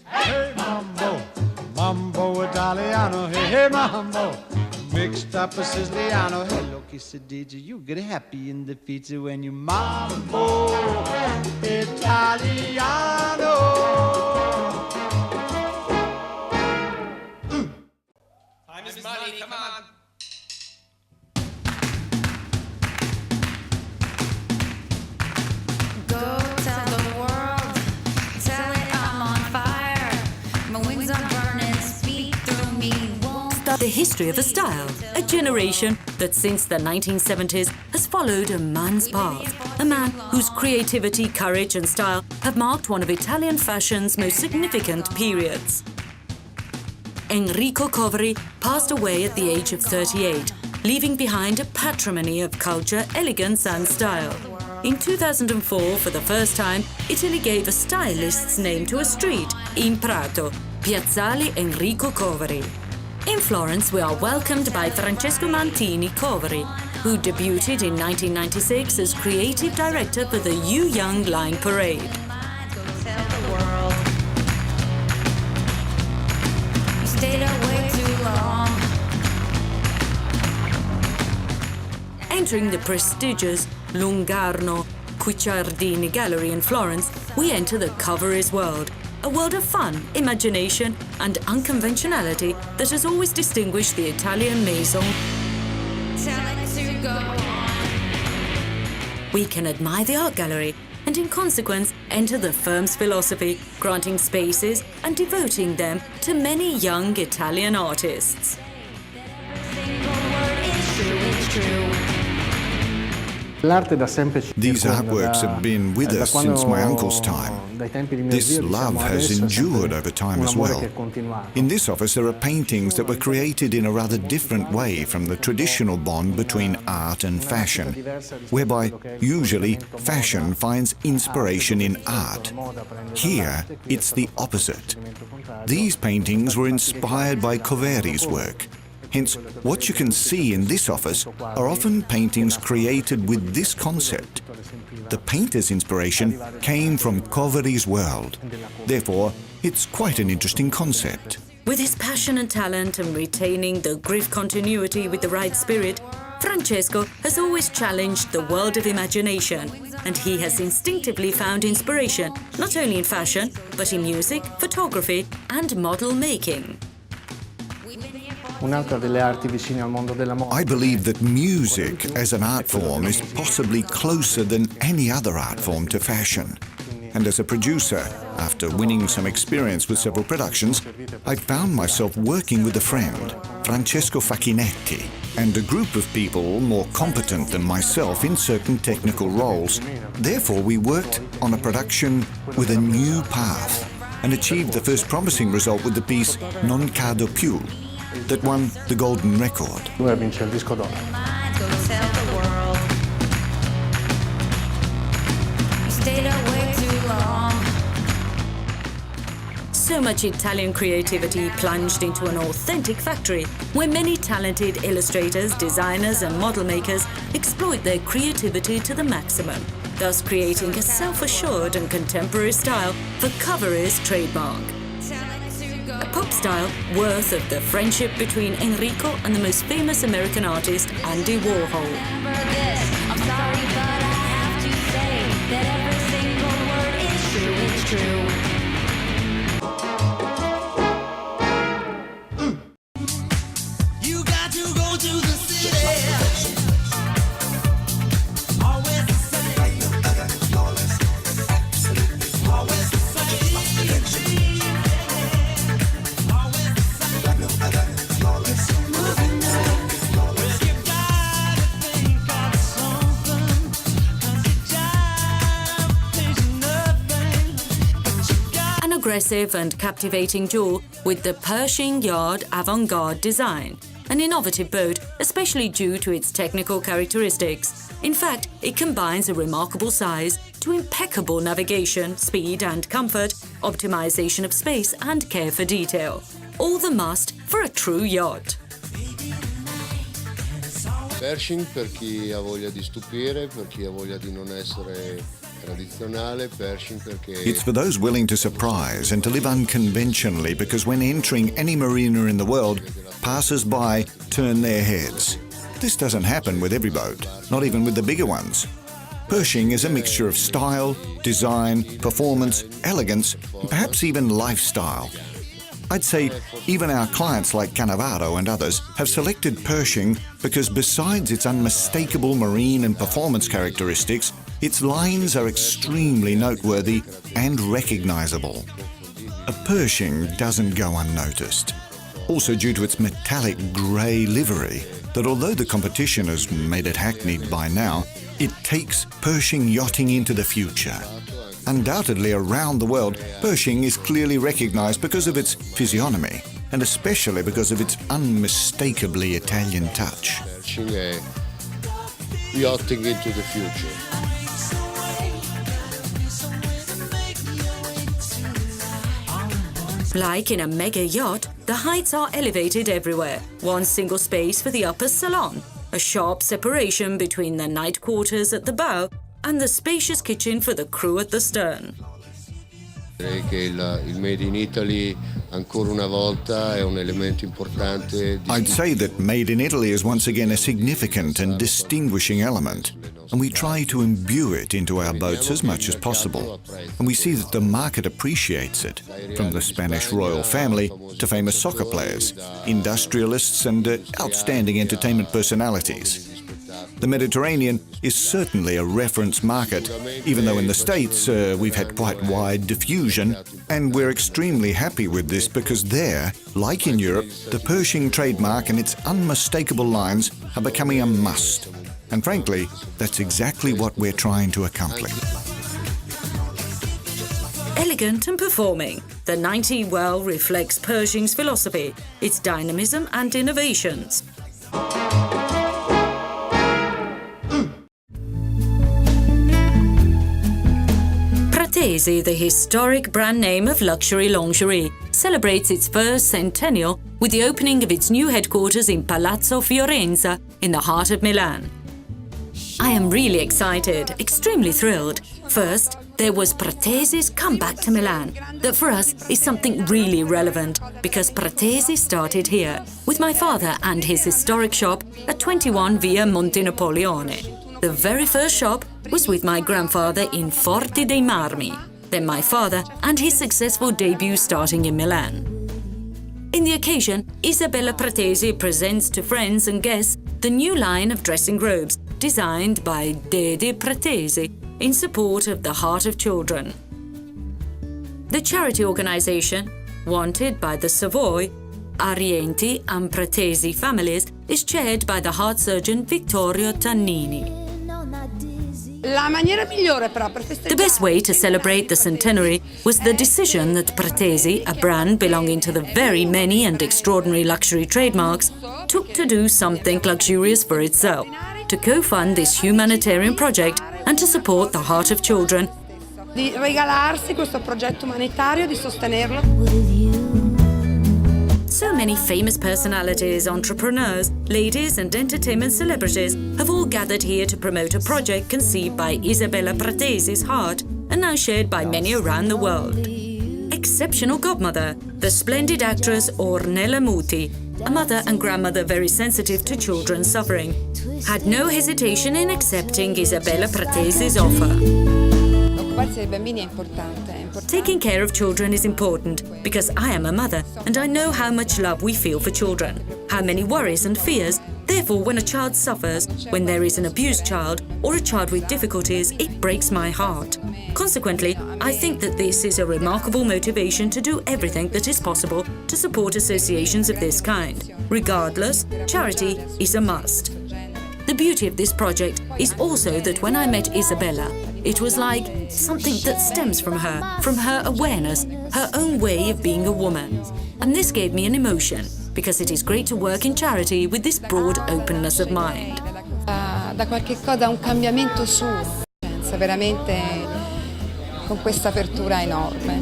Hey mambo, mambo Italiano, hey hey mambo, mixed up a Siciliano. Hey look, it's a DJ, you get happy in the pizza when you mambo Italiano. Time is money, come on. Go tell the world, tell it I'm on fire. My wings are burning, speak through me. The history of a style, a generation that since the 1970s has followed a man's path, a man whose creativity, courage and style have marked one of Italian fashion's most significant periods. Enrico Coveri passed away at the age of 38, leaving behind a patrimony of culture, elegance and style. In 2004, for the first time, Italy gave a stylist's name to a street in Prato, Piazzale Enrico Coveri. In Florence, we are welcomed by Francesco Mantini Coveri, who debuted in 1996 as creative director for the You Young Line Parade. Entering the prestigious Lungarno Guicciardini Gallery in Florence, we enter the Coveri's world, a world of fun, imagination and unconventionality that has always distinguished the Italian maison. We can admire the art gallery and in consequence enter the firm's philosophy, granting spaces and devoting them to many young Italian artists. These artworks have been with us since my uncle's time. This love has endured over time as well. In this office there are paintings that were created in a rather different way from the traditional bond between art and fashion, whereby usually fashion finds inspiration in art. Here it's the opposite. These paintings were inspired by Coveri's work. Hence, what you can see in this office are often paintings created with this concept. The painter's inspiration came from Coveri's world. Therefore, it's quite an interesting concept. With his passion and talent and retaining the griff continuity with the right spirit, Francesco has always challenged the world of imagination, and he has instinctively found inspiration not only in fashion, but in music, photography and model making. I believe that music as an art form is possibly closer than any other art form to fashion. And as a producer, after winning some experience with several productions, I found myself working with a friend, Francesco Facchinetti, and a group of people more competent than myself in certain technical roles. Therefore, we worked on a production with a new path and achieved the first promising result with the piece Non Cado Più, that won the Golden Record. So much Italian creativity plunged into an authentic factory where many talented illustrators, designers and model makers exploit their creativity to the maximum, thus creating a self-assured and contemporary style for Coveri's trademark. A pop style worth of the friendship between Enrico and the most famous American artist, Andy Warhol. I'm sorry, but I have to say that every single word is true, it's true. You got to go to the city. Always the same. Flawless. Always the same. Aggressive and captivating jewel with the Pershing Yard avant-garde design, an innovative boat especially due to its technical characteristics. In fact, it combines a remarkable size to impeccable navigation, speed and comfort, optimization of space and care for detail. All the must for a true yacht. Pershing per chi ha voglia di stupire, per chi ha voglia di non essere It's for those willing to surprise and to live unconventionally, because when entering any marina in the world, passers-by turn their heads. This doesn't happen with every boat, not even with the bigger ones. Pershing is a mixture of style, design, performance, elegance, and perhaps even lifestyle. I'd say even our clients like Cannavaro and others have selected Pershing because besides its unmistakable marine and performance characteristics, its lines are extremely noteworthy and recognizable. A Pershing doesn't go unnoticed. Also due to its metallic grey livery, that although the competition has made it hackneyed by now, it takes Pershing yachting into the future. Undoubtedly, around the world, Pershing is clearly recognized because of its physiognomy, and especially because of its unmistakably Italian touch. Pershing è yachting into the future. Like in a mega yacht, the heights are elevated everywhere. One single space for the upper salon, a sharp separation between the night quarters at the bow and the spacious kitchen for the crew at the stern. Direi che il Made in Italy ancora una volta è un elemento importante. I'd say that Made in Italy is once again a significant and distinguishing element, and we try to imbue it into our boats as much as possible. And we see that the market appreciates it, from the Spanish royal family to famous soccer players, industrialists and outstanding entertainment personalities. The Mediterranean is certainly a reference market, even though in the States we've had quite wide diffusion, and we're extremely happy with this because there, like in Europe, the Pershing trademark and its unmistakable lines are becoming a must. And frankly, that's exactly what we're trying to accomplish. Elegant and performing, the 90 well reflects Pershing's philosophy, its dynamism and innovations. Pratesi, the historic brand name of luxury lingerie, celebrates its first centennial with the opening of its new headquarters in Palazzo Fiorenza in the heart of Milan. I am really excited, extremely thrilled. First, there was Pratesi's comeback to Milan. That for us is something really relevant because Pratesi started here with my father and his historic shop at 21 Via Monte Napoleone. The very first shop was with my grandfather in Forte dei Marmi, then my father and his successful debut starting in Milan. In the occasion, Isabella Pratesi presents to friends and guests the new line of dressing robes designed by Dede Pratesi in support of the Heart of Children. The charity organization, wanted by the Savoy, Arienti and Pratesi families, is chaired by the heart surgeon Vittorio Tannini. The best way to celebrate the centenary was the decision that Pratesi, a brand belonging to the very many and extraordinary luxury trademarks, took to do something luxurious for itself, to co-fund this humanitarian project and to support the Heart of Children. Di regalarsi questo progetto umanitario, di sostenerlo. So many famous personalities, entrepreneurs, ladies and entertainment celebrities have all gathered here to promote a project conceived by Isabella Pratesi's heart and now shared by many around the world. Exceptional godmother, the splendid actress Ornella Muti, a mother and grandmother very sensitive to children suffering, had no hesitation in accepting Isabella Pratesi's offer. Taking care of children is important because I am a mother and I know how much love we feel for children, how many worries and fears. Therefore, when a child suffers, when there is an abused child or a child with difficulties, it breaks my heart. Consequently, I think that this is a remarkable motivation to do everything that is possible to support associations of this kind. Regardless, charity is a must. The beauty of this project is also that when I met Isabella, it was like something that stems from her awareness, her own way of being a woman. And this gave me an emotion, because it is great to work in charity with this broad openness of mind. Da qualche cosa un cambiamento suo, veramente con questa apertura enorme.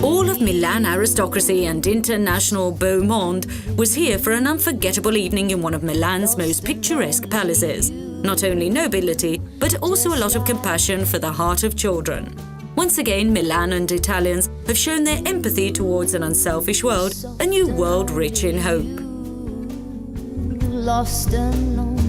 All of Milan aristocracy and international beau monde was here for an unforgettable evening in one of Milan's most picturesque palaces. Not only nobility, but also a lot of compassion for the heart of children. Once again, Milan and Italians have shown their empathy towards an unselfish world, a new world rich in hope. Lost and